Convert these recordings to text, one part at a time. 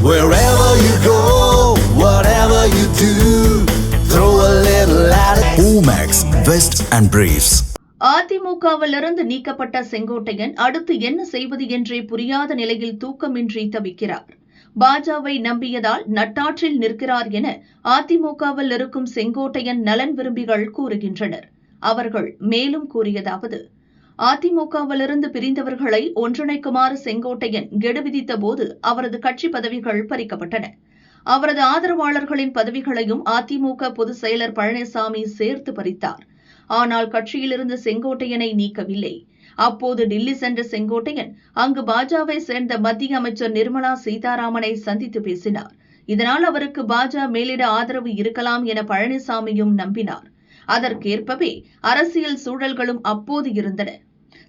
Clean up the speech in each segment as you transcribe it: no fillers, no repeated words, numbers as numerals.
Wherever you go, whatever you do, throw a little at it. Omax, Vest and Briefs. அதிமுகவிலிருந்து நீக்கப்பட்ட செங்கோட்டையன் அடுத்து என்ன செய்வது என்றே புரியாத நிலையில் தூக்கமின்றி தவிக்கிறார். பாஜவை நம்பியதால் நட்டாற்றில் நிற்கிறார் என அதிமுகவில் இருக்கும் செங்கோட்டையன் நலன் விரும்பிகள் கூறுகின்றனர். அவர்கள் மேலும் கூறியதாவது: அதிமுகவிலிருந்து பிரிந்தவர்களை ஒன்றிணைக்குமாறு செங்கோட்டையன் கெடு விதித்த போது அவரது கட்சி பதவிகள் பறிக்கப்பட்டன. அவரது ஆதரவாளர்களின் பதவிகளையும் அதிமுக பொதுச் செயலர் பழனிசாமி சேர்த்து பறித்தார். ஆனால் கட்சியிலிருந்து செங்கோட்டையனை நீக்கவில்லை. அப்போது டில்லி சென்ற செங்கோட்டையன் அங்கு பாஜவை சேர்ந்த மத்திய அமைச்சர் நிர்மலா சீதாராமனை சந்தித்து பேசினார். இதனால் அவருக்கு பாஜ மேலிட ஆதரவு இருக்கலாம் என பழனிசாமியும் நம்பினார். அதற்கேற்பவே அரசியல் சூழல்களும் அப்போது இருந்தன.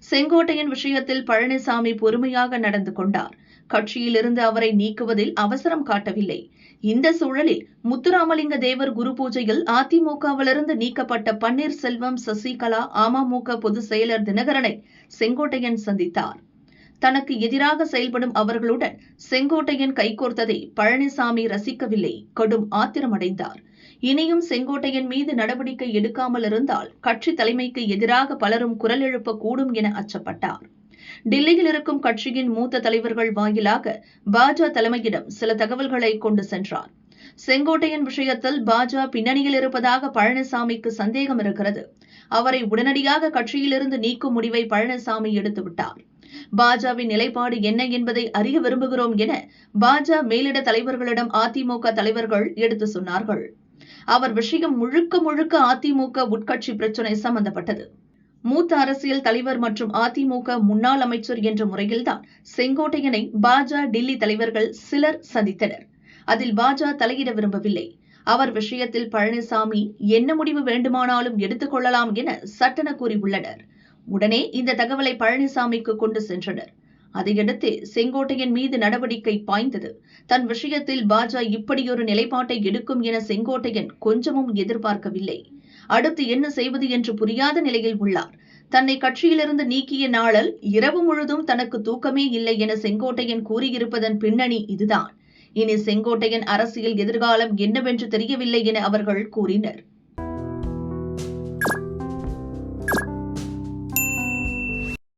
செங்கோட்டையன் விஷயத்தில் பழனிசாமி பொறுமையாக நடந்து கொண்டார். கட்சியிலிருந்து அவரை நீக்குவதில் அவசரம் காட்டவில்லை. இந்த சூழலில் முத்துராமலிங்க தேவர் குரு பூஜையில் அதிமுகவிலிருந்து நீக்கப்பட்ட பன்னீர்செல்வம், சசிகலா, அமமுக பொதுச் செயலர் தினகரனை செங்கோட்டையன் சந்தித்தார். தனக்கு எதிராக செயல்படும் அவர்களுடன் செங்கோட்டையன் கைகோர்த்ததை பழனிசாமி ரசிக்கவில்லை. கடும் ஆத்திரமடைந்தார். இனியும் செங்கோட்டையன் மீது நடவடிக்கை எடுக்காமல் இருந்தால் கட்சி தலைமைக்கு எதிராக பலரும் குரல் எழுப்பக்கூடும் என அச்சப்பட்டார். டில்லியில் இருக்கும் கட்சியின் மூத்த தலைவர்கள் வாயிலாக பாஜ தலைமையிடம் சில தகவல்களை கொண்டு சென்றார். செங்கோட்டையன் விஷயத்தில் பாஜ பின்னணியில் இருப்பதாக பழனிசாமிக்கு சந்தேகம் இருக்கிறது. அவரை உடனடியாக கட்சியிலிருந்து நீக்கும் முடிவை பழனிசாமி எடுத்துவிட்டார். பாஜவின் நிலைப்பாடு என்ன என்பதை அறிய விரும்புகிறோம் என பாஜ மேலிட தலைவர்களிடம் அதிமுக தலைவர்கள் எடுத்து சொன்னார்கள். அவர் விஷயம் முழுக்க முழுக்க அதிமுக உட்கட்சி பிரச்சினை சம்பந்தப்பட்டது. மூத்த அரசியல் தலைவர் மற்றும் அதிமுக முன்னாள் அமைச்சர் என்ற முறையில்தான் செங்கோட்டையனை பாஜ டில்லி தலைவர்கள் சிலர் சந்தித்தனர். அதில் பாஜ தலையிட விரும்பவில்லை. அவர் விஷயத்தில் பழனிசாமி என்ன முடிவு வேண்டுமானாலும் எடுத்துக் கொள்ளலாம் என சட்டென கூறியுள்ளனர். உடனே இந்த தகவலை பழனிசாமிக்கு கொண்டு சென்றனர். அதையடுத்து செங்கோட்டையன் மீது நடவடிக்கை பாய்ந்தது. தன் விஷயத்தில் பாஜ இப்படியொரு நிலைப்பாட்டை எடுக்கும் என செங்கோட்டையன் கொஞ்சமும் எதிர்பார்க்கவில்லை. அடுத்து என்ன செய்வது என்று புரியாத நிலையில் உள்ளார். தன்னை கட்சியிலிருந்து நீக்கிய நாளில் இரவு முழுதும் தனக்கு தூக்கமே இல்லை என செங்கோட்டையன் கூறியிருப்பதன் பின்னணி இதுதான். இனி செங்கோட்டையன் அரசியல் எதிர்காலம் என்னவென்று தெரியவில்லை என அவர்கள் கூறினர்.